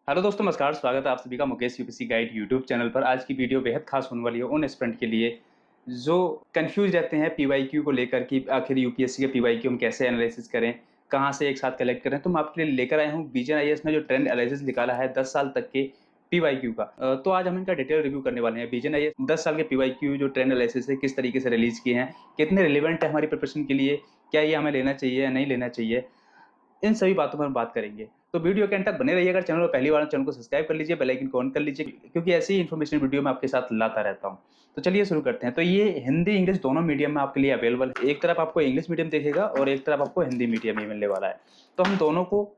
Hello दोस्तों, नमस्कार। स्वागत है आप सभी का Mukesh UPSC guide YouTube channel पर। आज की वीडियो बेहद खास होने वाली है उन एस्पिरेंट के लिए जो कंफ्यूज रहते हैं पीवाईक्यू को लेकर कि आखिर यूपीएससी के पीवाईक्यू हम कैसे एनालिसिस करें, कहां से एक साथ कलेक्ट करें। तो मैं आपके लिए लेकर आया हूं विजन आईएएस ने जो ट्रेंड एनालिसिस निकाला है 10 साल तक के पीवाईक्यू का। तो आज हम इनका डिटेल रिव्यू करने वाले हैं। विजन आईएएस 10 साल के पीवाईक्यू जो ट्रेंड एनालिसिस है किस तरीके से रिलीज किए हैं, कितने रिलेवेंट है हमारी प्रिपरेशन के लिए, क्या ये हमें लेना चाहिए या नहीं लेना चाहिए, इन सभी बातों पर हम बात करेंगे। तो वीडियो के अंत तक बने रहिए। अगर चैनल पर पहली बार चैनल को सब्सक्राइब कर लीजिए, बेल आइकन को ऑन कर लीजिए, क्योंकि ऐसी ही इन्फॉर्मेशन वीडियो मैं आपके साथ लाता रहता हूँ। तो चलिए शुरू करते हैं। तो ये हिंदी इंग्लिश दोनों मीडियम में आपके लिए अवेलेबल है। एक तरफ आपको इंग्लिश मीडियम दिखेगा और एक तरफ आपको हिंदी मीडियम ही मिलने वाला है। तो हम दोनों को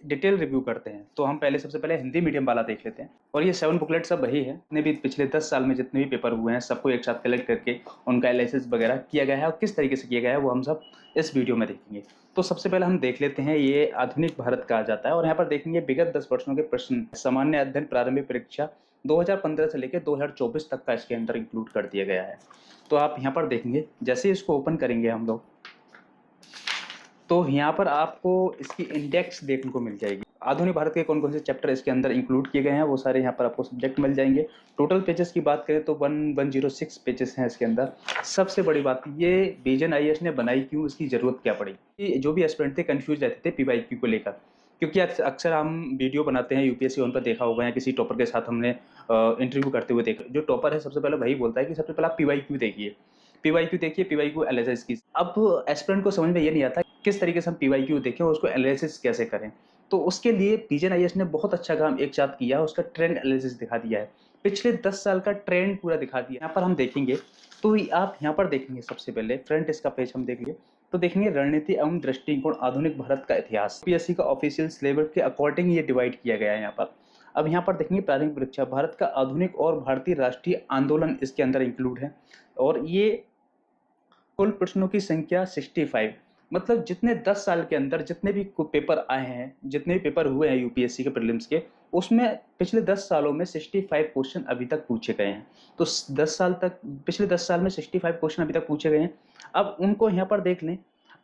डिटेल रिव्यू करते हैं। तो हम सबसे पहले हिंदी मीडियम वाला देख लेते हैं। और ये 7 बुकलेट सब वही है, जितने भी पिछले 10 साल में जितने भी पेपर हुए हैं सबको एक साथ कलेक्ट करके उनका एनालिसिस वगैरह किया गया है और किस तरीके से किया गया है वो हम सब इस वीडियो में देखेंगे। तो सबसे पहले हम देख लेते हैं, ये आधुनिक भारत कहा जाता है और यहाँ पर देखेंगे विगत 10 वर्षों के प्रश्न सामान्य अध्ययन प्रारंभिक परीक्षा 2015 से लेकर 2024 तक का इसके अंदर इंक्लूड कर दिया गया है। तो आप यहाँ पर देखेंगे, जैसे इसको ओपन करेंगे हम लोग, तो यहाँ पर आपको इसकी इंडेक्स देखने को मिल जाएगी। आधुनिक भारत के कौन कौन से चैप्टर इसके अंदर इंक्लूड किए गए हैं वो सारे यहाँ पर आपको सब्जेक्ट मिल जाएंगे। टोटल पेजेस की बात करें तो 1106 पेजेस हैं इसके अंदर। सबसे बड़ी बात, ये विजन आईएएस ने बनाई क्यों, इसकी जरूरत क्या पड़ी। कि जो भी एस्पिरेंट थे कंफ्यूज रहते थे पीवाईक्यू को लेकर, क्योंकि अक्सर हम वीडियो बनाते हैं यूपीएससी ऑन पर देखा होगा या किसी टॉपर के साथ हमने इंटरव्यू करते हुए देखा। जो टॉपर है सबसे पहले वही बोलता है कि सबसे पहले आप पीवाईक्यू देखिए, पीवाईक्यू देखिए, पीवाईक्यू एनालिसिस की। अब एस्पिरेंट को समझ में ये नहीं आता किस तरीके से हम पीवाईक्यू देखें और उसको एनालिसिस कैसे करें। तो उसके लिए विजन आईएएस ने बहुत अच्छा काम एक साथ किया, उसका ट्रेंड एनालिसिस दिखा दिया है। पिछले 10 साल का ट्रेंड पूरा दिखा दिया। यहाँ पर हम देखेंगे तो आप यहाँ पर देखेंगे, सबसे पहले फ्रंट इसका पेज हम देखेंगे तो देखेंगे रणनीति एवं दृष्टिकोण आधुनिक भारत का इतिहास। यूपीएससी का ऑफिशियल सिलेबस के अकॉर्डिंग ये डिवाइड किया गया है यहाँ पर। अब यहाँ पर देखेंगे प्रारंभिक परीक्षा भारत का आधुनिक और भारतीय राष्ट्रीय आंदोलन इसके अंदर इंक्लूड है। और ये कुल प्रश्नों की संख्या 65, मतलब जितने 10 साल के अंदर जितने भी पेपर आए हैं, जितने भी पेपर हुए हैं यूपीएससी के प्रीलिम्स के, उसमें पिछले 10 सालों में 65 क्वेश्चन अभी तक पूछे गए हैं। तो 10 साल तक, पिछले 10 साल में 65 क्वेश्चन अभी तक पूछे गए हैं। अब उनको यहाँ पर देख लें।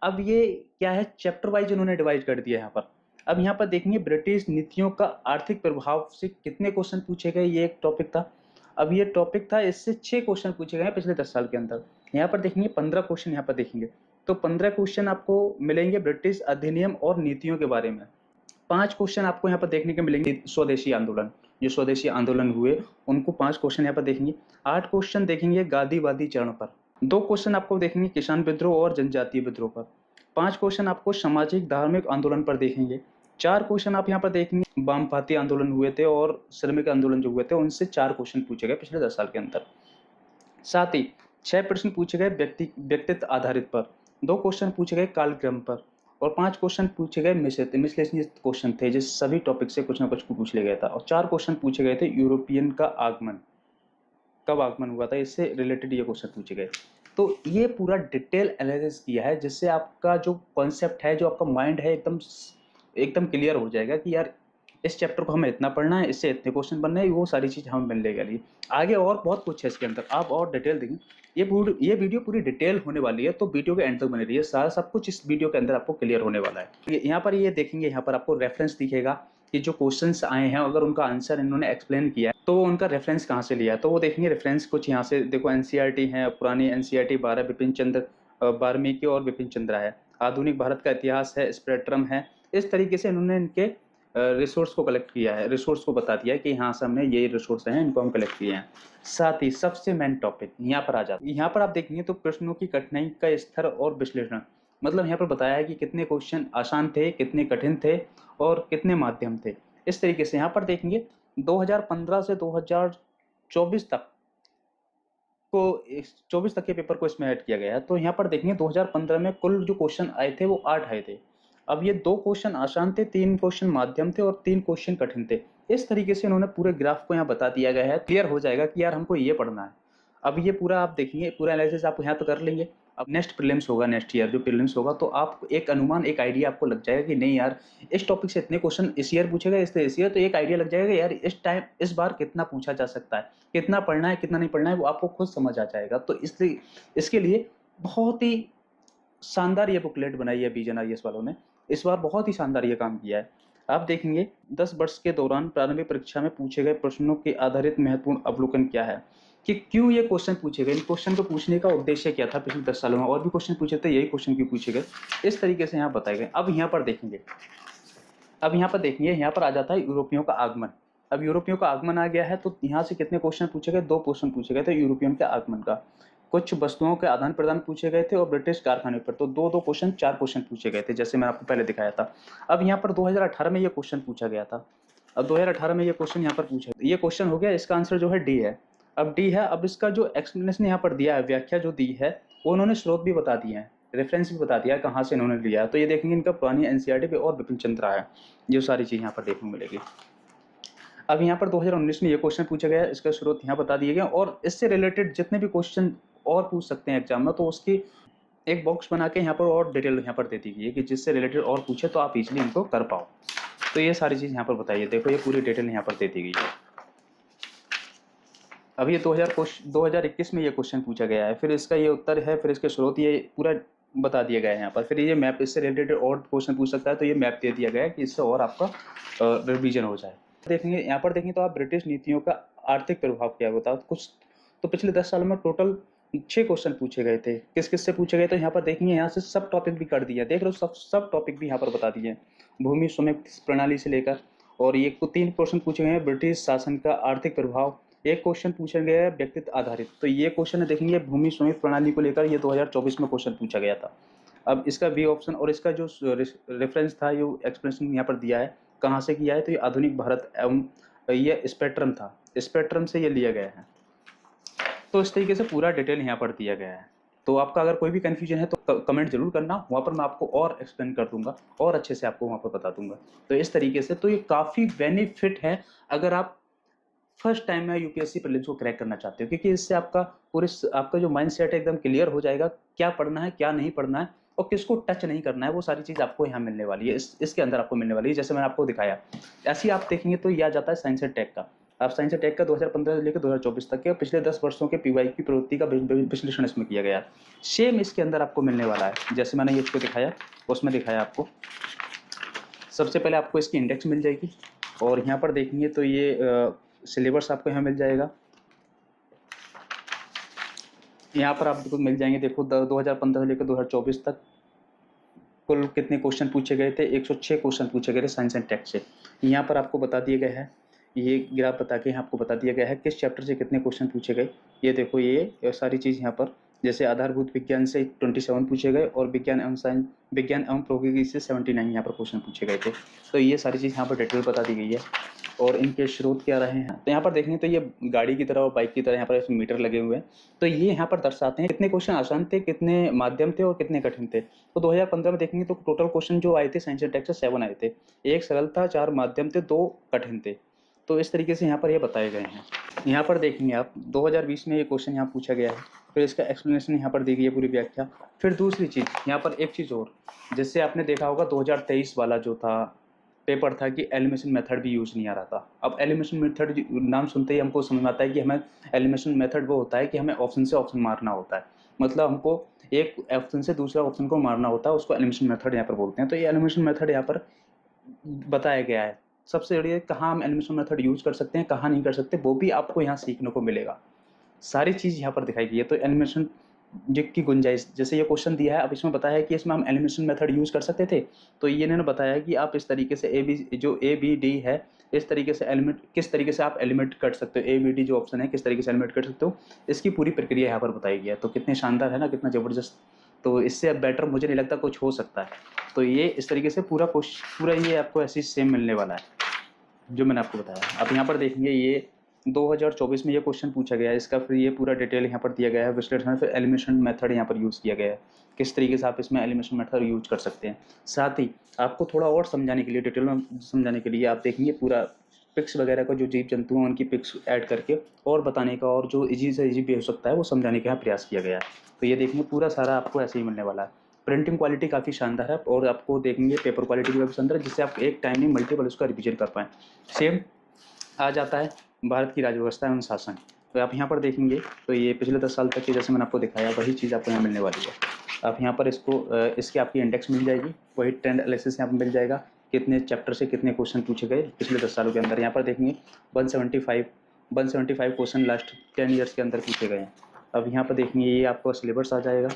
अब ये क्या है, चैप्टर वाइज उन्होंने डिवाइड कर दिया यहाँ पर। अब यहाँ पर देखेंगे ब्रिटिश नीतियों का आर्थिक प्रभाव से कितने क्वेश्चन पूछे गए, ये एक टॉपिक था। अब ये टॉपिक था, इससे 6 क्वेश्चन पूछे गए पिछले 10 साल के अंदर। यहाँ पर देखेंगे 15 क्वेश्चन यहाँ पर देखेंगे, तो 15 क्वेश्चन आपको मिलेंगे ब्रिटिश अधिनियम और नीतियों के बारे में। 5 क्वेश्चन आपको यहाँ पर देखने को मिलेंगे स्वदेशी आंदोलन, जो स्वदेशी आंदोलन हुए उनको 5 क्वेश्चन यहाँ पर देखेंगे। 8 क्वेश्चन देखेंगे गांधीवादी चरण पर। 2 क्वेश्चन आपको देखेंगे किसान विद्रोह और जनजातीय विद्रोह पर। 5 क्वेश्चन आपको सामाजिक धार्मिक आंदोलन पर देखेंगे। 4 क्वेश्चन आप यहाँ पर देखेंगे वामपंथी आंदोलन हुए थे और श्रमिक आंदोलन जो हुए थे उनसे 4 क्वेश्चन पूछे गए पिछले 10 साल के अंदर। साथ ही 6 प्रश्न पूछे गए व्यक्तित्व आधारित पर, 2 क्वेश्चन पूछे गए कालक्रम पर और 5 क्वेश्चन पूछे गए मिसलेनियस क्वेश्चन थे, जिस सभी टॉपिक से कुछ ना कुछ पूछ लिया गया था। और 4 क्वेश्चन पूछे गए थे यूरोपियन का आगमन, कब आगमन हुआ था, इससे रिलेटेड ये क्वेश्चन पूछे गए। तो ये पूरा डिटेल एनालिसिस किया है, जिससे आपका जो कॉन्सेप्ट है, जो आपका माइंड है, एकदम एकदम क्लियर हो जाएगा कि यार इस चैप्टर को हमें इतना पढ़ना है, इससे इतने क्वेश्चन बनने हैं, वो सारी चीज़ हमें मिलने वाली। आगे और बहुत कुछ है इसके अंदर, आप और डिटेल देखें। ये वीडियो पूरी डिटेल होने वाली है, तो वीडियो के एंड तक बने रहिए। सारा सब कुछ इस वीडियो के अंदर आपको क्लियर होने वाला है। यहाँ पर ये देखेंगे, यहाँ पर आपको रेफरेंस दिखेगा कि जो क्वेश्चंस आए हैं अगर उनका आंसर इन्होंने एक्सप्लेन किया है तो उनका रेफरेंस कहाँ से लिया है। तो वो देखेंगे रेफरेंस कुछ यहाँ से देखो, एनसीईआरटी है, पुरानी एनसीईआरटी 12 बिपिन चंद्र वाल्मीकि और बिपिन चंद्र है, आधुनिक भारत का इतिहास है, स्पेक्ट्रम है। इस तरीके से इन्होंने इनके रिसोर्स को कलेक्ट किया है, रिसोर्स को बता दिया है कि हाँ सामने ये रिसोर्स हैं, इनको हम कलेक्ट किए हैं। साथ ही सबसे मेन टॉपिक यहाँ पर आ जाता है। यहाँ पर आप देखेंगे तो प्रश्नों की कठिनाई का स्तर और विश्लेषण, मतलब यहाँ पर बताया है कि कितने क्वेश्चन आसान थे, कितने कठिन थे और कितने माध्यम थे। इस तरीके से यहाँ पर देखेंगे 2015 से 2024 तक को 24 तक के पेपर को इसमें ऐड किया गया है। तो यहाँ पर देखेंगे 2015 में कुल जो क्वेश्चन आए थे वो 8 आए थे। अब ये 2 क्वेश्चन आसान थे, 3 क्वेश्चन माध्यम थे और 3 क्वेश्चन कठिन थे। इस तरीके से इन्होंने पूरे ग्राफ को यहाँ बता दिया गया है, क्लियर हो जाएगा कि यार हमको ये पढ़ना है। अब ये पूरा आप देखेंगे, पूरा एनालिसिस आप यहाँ तो कर लेंगे। अब नेक्स्ट प्रीलिम्स होगा, नेक्स्ट ईयर जो प्रीलिम्स होगा, तो आप एक अनुमान, एक आइडिया आपको लग जाएगा कि नहीं यार इस टॉपिक से इतने क्वेश्चन इस ईयर पूछेगा, इस ईयर, तो एक आइडिया लग जाएगा यार इस टाइम इस बार कितना पूछा जा सकता है, कितना पढ़ना है कितना नहीं पढ़ना है, वो आपको खुद समझ आ जाएगा। तो इसलिए इसके लिए बहुत ही शानदार ये बुकलेट बनाई है विजन आईएएस वालों ने, इस बार बहुत ही शानदार ये काम किया है। आप देखेंगे 10 वर्ष के दौरान प्रारंभिक परीक्षा में पूछे गए प्रश्नों के आधारित महत्वपूर्ण अवलोकन क्या है, कि क्यों ये क्वेश्चन पूछे गए, इन क्वेश्चन को पूछने का उद्देश्य क्या था पिछले 10 सालों में, और भी क्वेश्चन पूछे थे, यही क्वेश्चन क्यों पूछे गए, इस तरीके से यहाँ बताए गए। अब यहाँ पर देखेंगे, यहाँ पर आ जाता है यूरोपियों का आगमन। अब यूरोपियों का आगमन आ गया है, तो यहाँ से कितने क्वेश्चन पूछे गए, 2 क्वेश्चन पूछे गए थे यूरोपियन के आगमन का। कुछ वस्तुओं के आदान प्रदान पूछे गए थे और ब्रिटिश कारखाने पर, तो 2-2 क्वेश्चन, 4 क्वेश्चन पूछे गए थे, जैसे मैंने आपको पहले दिखाया था। अब यहाँ पर 2018 में ये क्वेश्चन पूछा गया था। अब 2018 में ये क्वेश्चन यहाँ पर पूछा, ये क्वेश्चन हो गया, इसका आंसर जो है डी है। अब डी है, अब इसका जो एक्सप्लेनेशन यहाँ पर दिया है, व्याख्या जो दी है, वो उन्होंने स्रोत भी बता दिए हैं, रेफरेंस भी बता दिया है कहाँ से इन्होंने लिया है। तो ये देखेंगे इनका पुरानी एनसीईआरटी पे और विपिन चंद्रा है, ये सारी चीज़ यहाँ पर देखने को मिलेगी। अब यहाँ पर 2019 में ये क्वेश्चन पूछा गया, इसका स्रोत यहाँ बता दिए गए, और इससे रिलेटेड जितने भी क्वेश्चन और पूछ सकते हैं एग्जाम में, तो उसकी एक बॉक्स बना के यहाँ पर और डिटेल यहाँ पर दे दी गई है कि जिससे रिलेटेड और पूछे तो आप इजीली इनको कर पाओ। तो ये सारी चीज़ यहाँ पर बताइए, देखो ये पूरी डिटेल यहाँ पर दे दी गई है। अब ये 2021 में ये क्वेश्चन पूछा गया है, फिर इसका ये उत्तर है, फिर इसके स्रोत ये पूरा बता दिया गया है यहाँ पर। फिर ये मैप, इससे रिलेटेड और क्वेश्चन पूछ सकता है, तो ये मैप दे दिया गया है कि इससे और आपका रिवीजन हो जाए। देखेंगे यहाँ पर, देखेंगे तो आप ब्रिटिश नीतियों का आर्थिक प्रभाव क्या होता है कुछ, तो पिछले 10 सालों में टोटल 6 क्वेश्चन पूछे गए थे। किस किस से पूछे गए, तो यहाँ पर देखेंगे, यहाँ से सब टॉपिक भी कर दिया, देख रहे हो, सब टॉपिक भी यहाँ पर बता दिए, भूमि स्वामित्व प्रणाली से लेकर। और ये 3 क्वेश्चन पूछे गए हैं, ब्रिटिश शासन का आर्थिक प्रभाव। एक क्वेश्चन पूछा गया है व्यक्तित्व आधारित, तो ये क्वेश्चन देखेंगे भूमि स्वामित्व प्रणाली को लेकर, ये 2024 में क्वेश्चन पूछा गया था। अब इसका बी ऑप्शन, और इसका जो रेफरेंस था, जो एक्सप्लेनेशन यहाँ पर दिया है, कहाँ से किया है, तो ये आधुनिक भारत एवं ये स्पेक्ट्रम था, स्पेक्ट्रम से ये लिया गया है। तो इस तरीके से पूरा डिटेल यहाँ पर दिया गया है। तो आपका अगर कोई भी कन्फ्यूजन है तो कमेंट जरूर करना, वहाँ पर मैं आपको और एक्सप्लेन कर दूंगा और अच्छे से आपको वहाँ पर बता दूंगा। तो इस तरीके से तो ये काफ़ी बेनिफिट है अगर आप फर्स्ट टाइम में यूपीएससी प्रीलिम्स को क्रैक करना चाहते हो, क्योंकि इससे आपका जो माइंड सेट है एकदम क्लियर हो जाएगा, क्या पढ़ना है क्या नहीं पढ़ना है और किसको टच नहीं करना है, वो सारी चीज़ आपको यहाँ मिलने वाली है, इसके अंदर आपको मिलने वाली है। जैसे मैंने आपको दिखाया, ऐसे ही आप देखेंगे तो ये आ जाता है साइंस एंड टेक का। आप साइंस एंड टेक का 2015 से लेकर 2024 तक के पिछले 10 वर्षों के पीवाई की प्रवृत्ति का विश्लेषण इसमें किया गया। सेम इसके अंदर आपको मिलने वाला है, जैसे मैंने ये इसको दिखाया, उसमें दिखाया आपको। सबसे पहले आपको इसकी इंडेक्स मिल जाएगी, और यहाँ पर देखेंगे तो ये सिलेबस आपको यहाँ मिल जाएगा। यहाँ पर आपको मिल जाएंगे, देखो 2015 से लेकर 2024 तक कुल कितने क्वेश्चन पूछे गए थे, 106 क्वेश्चन पूछे गए थे साइंस एंड टेक से। यहाँ पर आपको बता दिया गया है, ये ग्राफ बता के आपको बता दिया गया है किस चैप्टर से कितने क्वेश्चन पूछे गए। ये देखो, ये सारी चीज़ यहाँ पर, जैसे आधारभूत विज्ञान से 27 पूछे गए, और विज्ञान एवं प्रौद्योगिकी से 79 यहाँ पर क्वेश्चन पूछे गए थे। तो ये सारी चीज़ यहाँ पर डिटेल बता दी गई है, और इनके स्रोत क्या रहे हैं। तो यहाँ पर देखेंगे तो ये गाड़ी की तरह और बाइक की तरह यहाँ पर मीटर लगे हुए हैं, तो ये यहाँ पर दर्शाते हैं कितने क्वेश्चन आसान थे, कितने माध्यम थे और कितने कठिन थे। तो 2015 में देखेंगे तो टोटल क्वेश्चन जो आए थे साइंस एंड टेक से 7 आए थे, 1 सरल था, 4 माध्यम थे, 2 कठिन थे। तो इस तरीके से यहाँ पर ये बताए गए हैं। यहाँ पर देखेंगे आप 2020 में ये क्वेश्चन यहाँ पूछा गया है, फिर इसका एक्सप्लेनेशन यहाँ पर दी गई है, पूरी व्याख्या। फिर दूसरी चीज़ यहाँ पर एक चीज़ और, जैसे आपने देखा होगा 2023 वाला जो था पेपर था कि एलिमिनेशन मेथड भी यूज़ नहीं आ रहा था। अब एलिमिनेशन मेथड नाम सुनते ही हमको समझ में आता है कि हमें एलिमिनेशन मेथड वो होता है कि हमें ऑप्शन से ऑप्शन मारना होता है, मतलब हमको एक ऑप्शन से दूसरा ऑप्शन को मारना होता है, उसको एलिमिनेशन मेथड यहाँ पर बोलते हैं। तो ये एलिमिनेशन मेथड यहाँ पर बताया गया है। सबसे बड़ी कहाँ हम एलिमिनेशन मेथड यूज़ कर सकते हैं, कहाँ नहीं कर सकते, वो भी आपको यहाँ सीखने को मिलेगा। सारी चीज़ यहाँ पर दिखाई गई है। तो एलिमिनेशन की गुंजाइश, जैसे ये क्वेश्चन दिया है, अब इसमें बताया है कि इसमें हम एलिमिनेशन मेथड यूज़ कर सकते थे, तो ये इन्होंने बताया है कि आप इस तरीके से ए बी डी है, इस तरीके से एलिमेंट, किस तरीके से आप एलिमेंट कर सकते हो, ए बी डी जो ऑप्शन है किस तरीके से एलिमेंट कर सकते हो, इसकी पूरी प्रक्रिया यहाँ पर बताई गई है। तो कितने शानदार है ना, कितना ज़बरदस्त। तो इससे अब बेटर मुझे नहीं लगता कुछ हो सकता है। तो ये इस तरीके से पूरा ये आपको ऐसी सेम मिलने वाला है जो मैंने आपको बताया। अब यहाँ पर देखेंगे ये 2024 में ये क्वेश्चन पूछा गया है, इसका फिर ये पूरा डिटेल यहाँ पर दिया गया है, विश्लेषण, फिर एलिमिनेशन मेथड यहाँ पर यूज़ किया गया है, किस तरीके से आप इसमें एलिमिनेशन मेथड यूज कर सकते हैं। साथ ही आपको थोड़ा और समझाने के लिए, डिटेल में समझाने के लिए आप देखेंगे पूरा पिक्स वगैरह का, जो जीव जंतु हैं उनकी पिक्स ऐड करके और बताने का, और जो ईजी से ईजी भी हो सकता है वो समझाने का प्रयास किया गया है। तो ये देखेंगे पूरा सारा आपको ऐसे ही मिलने वाला है। प्रिंटिंग क्वालिटी काफ़ी शानदार है, और आपको देखेंगे पेपर क्वालिटी भी काफ़ी शानदार है, जिससे आप एक टाइम में मल्टीपल उसका रिविजन कर पाएँ। सेम आ जाता है भारत की राज्य व्यवस्था एवं शासन। तो आप यहाँ पर देखेंगे तो ये पिछले 10 साल तक की, जैसे मैंने आपको दिखाया, वही चीज़ आपको यहाँ मिलने वाली है। आप यहाँ पर इसको इसकी आपकी इंडेक्स मिल जाएगी, वही ट्रेंड एनालिसिस यहाँ पर मिल जाएगा, कितने चैप्टर से कितने क्वेश्चन पूछे गए पिछले 10 सालों के अंदर। यहाँ पर देखेंगे 175 क्वेश्चन लास्ट 10 ईयर्स के अंदर पूछे गए हैं। अब यहाँ पर देखेंगे ये आपका सिलेबस आ जाएगा।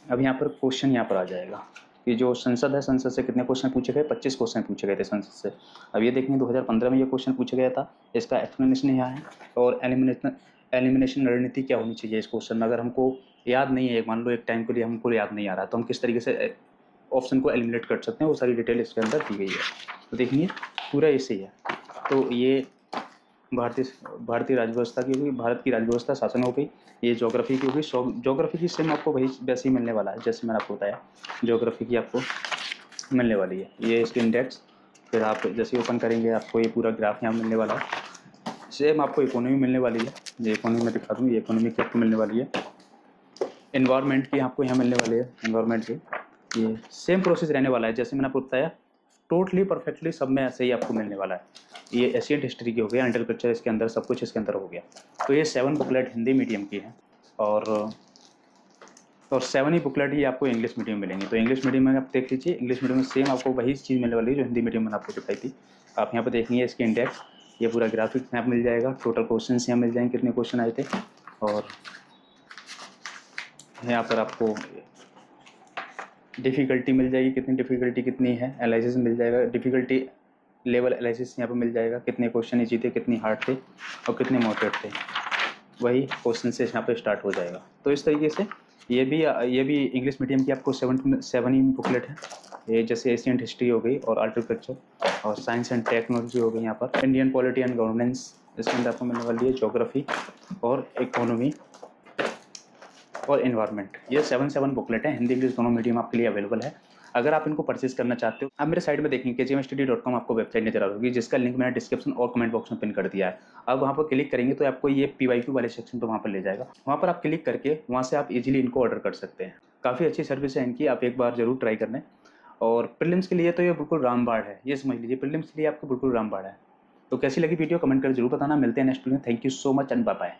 अब यहाँ पर क्वेश्चन यहाँ पर आ जाएगा कि जो संसद है, संसद से कितने क्वेश्चन पूछे गए, 25 क्वेश्चन पूछे गए थे संसद से। अब ये देखेंगे 2015 में ये क्वेश्चन पूछा गया था, इसका एक्सप्लेनेशन यहाँ है। और एलिमिनेशन रणनीति क्या होनी चाहिए इस क्वेश्चन में, अगर हमको याद नहीं है, मान लो एक टाइम के लिए हमको याद नहीं आ रहा, तो हम किस तरीके से ऑप्शन को एलिमिनेट कर सकते हैं, वो सारी डिटेल इसके अंदर दी गई है। तो देखिए पूरा ऐसे ही है। तो ये भारतीय राज्यव्यवस्था की होगी, भारत की राज्यव्यवस्था शासन हो गई। ये ज्योग्राफी की होगी। ज्योग्राफी की सेम आपको वही वैसे ही मिलने वाला है जैसे मैंने आपको बताया, ज्योग्राफी की आपको मिलने वाली है। ये इसके इंडेक्स, फिर आप जैसे ओपन करेंगे आपको ये पूरा ग्राफ यहाँ मिलने वाला है। सेम आपको इकोनॉमी मिलने वाली है, ये इकोनॉमी में दिखा दूँ, ये इकोनॉमी की आपको मिलने वाली है। एनवायरनमेंट की आपको यहाँ मिलने वाली है, एनवायरनमेंट की ये सेम प्रोसेस रहने वाला है जैसे मैंने आपको बताया। टोटली परफेक्टली सब में ऐसे ही आपको मिलने वाला है। ये एशियन हिस्ट्री की हो गया, एग्रीकल्चर इसके अंदर सब कुछ इसके अंदर हो गया। तो ये 7 बुकलेट हिंदी मीडियम की है और 7 ही बुकलेट ही आपको इंग्लिश मीडियम में मिलेंगे। तो इंग्लिश मीडियम में आप देख लीजिए, इंग्लिश मीडियम में सेम आपको वही चीज़ मिलने वाली है जो हिंदी मीडियम में आपको दिखाई थी। आप यहाँ पर देखेंगे इसके इंडेक्स, ये पूरा ग्राफिक मैप मिल जाएगा, टोटल क्वेश्चन यहाँ मिल जाएंगे कितने क्वेश्चन आए थे, और यहाँ पर आपको डिफ़िकल्टी मिल जाएगी, कितनी डिफ़िकल्टी कितनी है, एनालिसिस मिल जाएगा, डिफ़िकल्टी लेवल एनालिसिस यहाँ पर मिल जाएगा, कितने क्वेश्चन इजी थे, कितनी हार्ड थे और कितने मॉडरेट थे, वही क्वेश्चन से यहाँ पे स्टार्ट हो जाएगा। तो इस तरीके से ये भी इंग्लिश मीडियम की आपको 7 ही बुकलेट है। ये जैसे एशियंट हिस्ट्री हो गई और आर्किटेक्चर और साइंस एंड टेक्नोलॉजी हो गई, यहाँ पर इंडियन पॉलिटी एंड गवर्नेंस इसके अंदर आपको मिलने वाली है, ज्योग्राफी और इकोनॉमी और एनवायरनमेंट। ये 7 बुकलेट हैं, हिंदी इंग्लिश दोनों मीडियम आपके लिए अवेलेबल है। अगर आप इनको परचेज करना चाहते हो, आप मेरे साइड में देखेंगे kgmstudy.com आपको वेबसाइट नजर आ रही होगी, जिसका लिंक मैंने डिस्क्रिप्शन और कमेंट बॉक्स में पिन कर दिया है। अब वहाँ पर क्लिक करेंगे तो आपको ये PYQ वाले सेक्शन पर वहाँ पर ले जाएगा। वहाँ पर आप क्लिक करके वहाँ से आप इजीली इनको ऑर्डर कर सकते हैं। काफ़ी अच्छी सर्विस है इनकी, आप एक बार जरूर ट्राई करना। और प्रीलिम्स के लिए तो ये बिल्कुल रामबाण है, ये समझ लीजिए, प्रीलिम्स के लिए आपको बिल्कुल रामबाण है। तो कैसी लगी वीडियो कमेंट कर जरूर बताना। मिलते हैं नेक्स्ट वीडियो में। Thank you so much and bye bye.